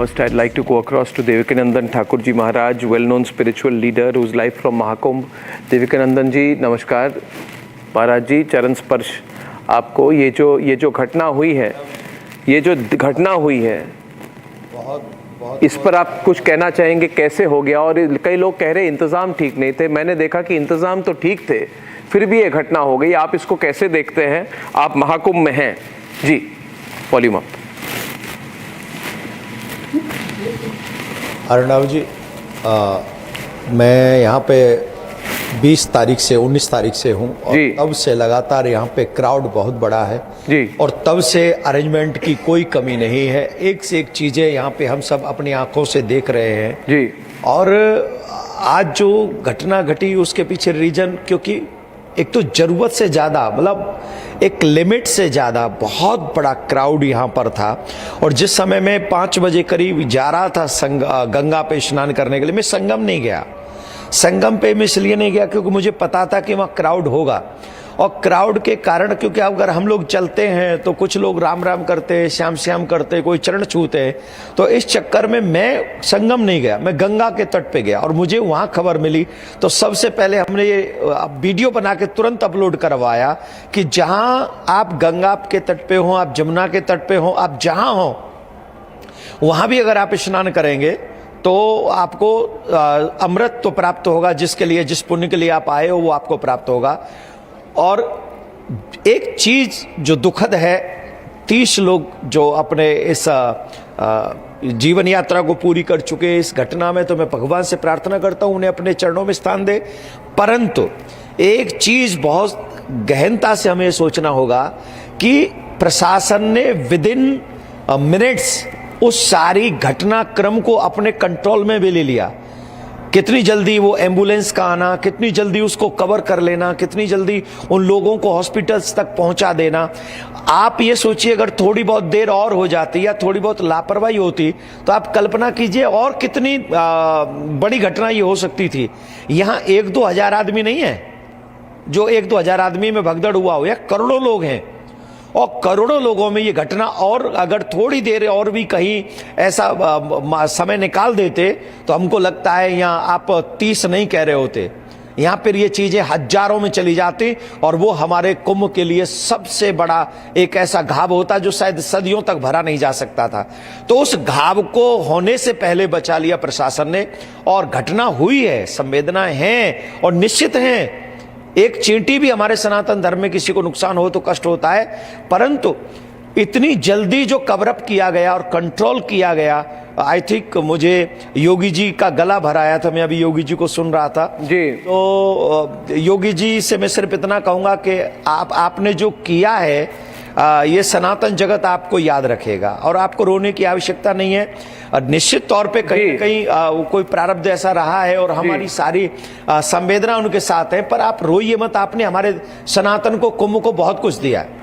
First, I'd like to go across to Devikanandan Thakur ji Maharaj, well-known spiritual leader who's live from Mahakumbh. Devikanandan जी नमस्कार। महाराज जी चरण स्पर्श आपको। ये जो घटना हुई है, इस पर आप कुछ कहना चाहेंगे, कैसे हो गया? और कई लोग कह रहे इंतजाम ठीक नहीं थे, मैंने देखा कि इंतजाम तो ठीक थे, फिर भी ये घटना हो गई। आप इसको कैसे देखते हैं? आप महाकुंभ में हैं जी, वॉल्यूम अप। अर्णव जी, मैं यहाँ पे 20 तारीख से 19 तारीख से हूँ और तब से लगातार यहाँ पे क्राउड बहुत बड़ा है जी। और तब से अरेंजमेंट की कोई कमी नहीं है। एक से एक चीज़ें यहाँ पे हम सब अपनी आंखों से देख रहे हैं जी। और आज जो घटना घटी उसके पीछे रीजन, क्योंकि एक तो जरूरत से ज़्यादा, मतलब एक लिमिट से ज़्यादा बहुत बड़ा क्राउड यहाँ पर था। और जिस समय मैं 5 बजे करीब जा रहा था गंगा पे स्नान करने के लिए, मैं संगम नहीं गया। संगम पे मैं इसलिए नहीं गया क्योंकि मुझे पता था कि वहाँ क्राउड होगा। और क्राउड के कारण, क्योंकि अगर हम लोग चलते हैं तो कुछ लोग राम राम करते, श्याम श्याम करते, कोई चरण छूते, तो इस चक्कर में मैं संगम नहीं गया, मैं गंगा के तट पे गया। और मुझे वहाँ खबर मिली तो सबसे पहले हमने ये वीडियो बना के तुरंत अपलोड करवाया कि जहाँ आप गंगा के तट पे हो, आप जमुना के तट पे हो, आप जहाँ हो वहाँ भी अगर आप स्नान करेंगे तो आपको अमृत तो प्राप्त होगा, जिसके लिए, जिस पुण्य के लिए आप आए हो वो आपको प्राप्त होगा। और एक चीज जो दुखद है, 30 लोग जो अपने इस जीवन यात्रा को पूरी कर चुके इस घटना में, तो मैं भगवान से प्रार्थना करता हूं उन्हें अपने चरणों में स्थान दे। परंतु एक चीज बहुत गहनता से हमें सोचना होगा कि प्रशासन ने विदिन मिनट्स उस सारी घटनाक्रम को अपने कंट्रोल में भी ले लिया। कितनी जल्दी वो एम्बुलेंस का आना, कितनी जल्दी उसको कवर कर लेना, कितनी जल्दी उन लोगों को हॉस्पिटल्स तक पहुंचा देना। आप ये सोचिए अगर थोड़ी बहुत देर और हो जाती या थोड़ी बहुत लापरवाही होती तो आप कल्पना कीजिए और कितनी बड़ी घटना ये हो सकती थी। यहाँ 1-2 हजार आदमी नहीं है जो 1-2 हजार आदमी में भगदड़ हुआ हो, या करोड़ों लोग हैं। और करोड़ों लोगों में ये घटना, और अगर थोड़ी देर और भी कहीं ऐसा समय निकाल देते तो हमको लगता है यहाँ आप 30 नहीं कह रहे होते, यहाँ पर ये चीजें हजारों में चली जाती। और वो हमारे कुंभ के लिए सबसे बड़ा एक ऐसा घाव होता जो शायद सदियों तक भरा नहीं जा सकता था। तो उस घाव को होने से पहले बचा लिया प्रशासन ने। और घटना हुई है, संवेदनाएं हैं और निश्चित हैं। एक चींटी भी हमारे सनातन धर्म में किसी को नुकसान हो तो कष्ट होता है, परंतु इतनी जल्दी जो कवर अप किया गया और कंट्रोल किया गया, आई थिंक मुझे योगी जी का गला भराया था। मैं अभी योगी जी को सुन रहा था जी। तो योगी जी से मैं सिर्फ इतना कहूंगा कि आपने जो किया है, ये सनातन जगत आपको याद रखेगा और आपको रोने की आवश्यकता नहीं है। निश्चित तौर पे कहीं कहीं कोई प्रारब्ध ऐसा रहा है और हमारी सारी संवेदना उनके साथ है, पर आप रोइए मत। आपने हमारे सनातन को, कुंभ को बहुत कुछ दिया है।